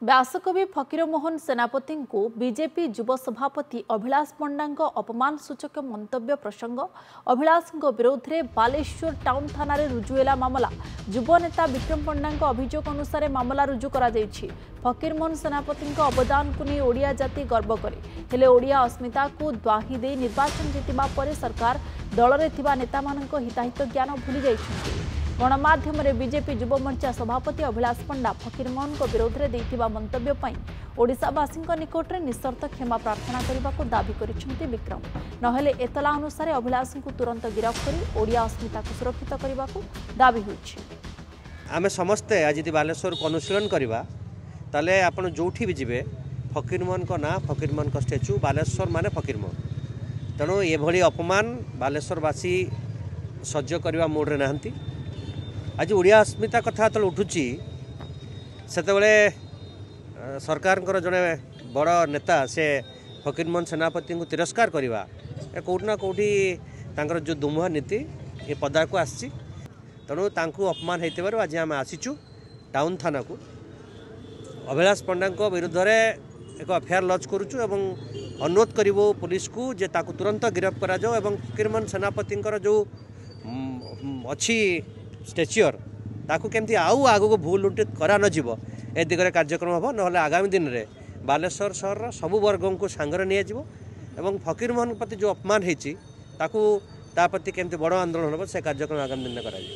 व्यासकवि फकीरमोहन सेनापति को बीजेपी युव सभापति अभिलाष पंडा अपमान सूचक मंतव्य प्रसंग अभिलाष विरोध में बालेश्वर टाउन थाना रुजुला मामला युव नेता विक्रम पंडा अभियोग अनुसार मामला रुजु करा फकीरमोहन सेनापति अवदान को नहीं ओडिया जाति गर्व करे हेले ओडिया अस्मिता को द्वाही दे निर्वाचन जीतिबा परे सरकार दल में नेता हिताहित ज्ञान भूली जाइछन्ति। गणमाध्यम बीजेपी युव मोर्चा सभापति अभिलाष पंडा फकीरमोहन विरोध में देइथिबा मंतव्य पई ओडिशावासी निकट में निशर्त क्षमा प्रार्थना करने को दाबी करिसेंति विक्रम। नहेले एतला अनुसार अभिलाष को तुरंत गिरफ्त कर ओडिया अस्मिता को सुरक्षित करने को दाबी होइछि। आमे समस्ते आज बालेश्वर को अनुशीलन करवा ताले आपण जोठी भी जिबे फकीरमोहन को ना फकीरमोहन को स्टेच्यू बालेश्वर माने फकीरमोहन तेणु ये भली अपमान बालेश्वरवासी सह्य करने मोड्रे नाहंती। आज ओडिया अस्मिता कथा जो उठुची से सरकार जड़े बड़ नेता से फकीरमोहन सेनापति को तिरस्कार करवा कौटना कौटी जो दुमुहा नीति ये पदा को आसी तेणु अपमान होते आज आम आसीचु टाउन थाना को अभिलाष पंडा विरुद्ध में एक एफआईआर लॉन्च करुचु एवं अनुरोध करूँ पुलिस को जे ताकू तुरंत गिरफ्त करा जाओ एवं फकीरमोहन सेनापति जो अच्छी स्टेच्यूर ताकू केमती आउ आगू भूल लुंटित करा न जीव ए दिगरे कार्यक्रम हम ना आगामी दिन में बालेश्वर सहर सबु वर्ग को सांगरे नियाजिवो एवं फकीरमोहन प्रति जो अपमान होती ताकू ता प्रति केमती बड़ आंदोलन हम से कार्यक्रम आगामी दिन में करा।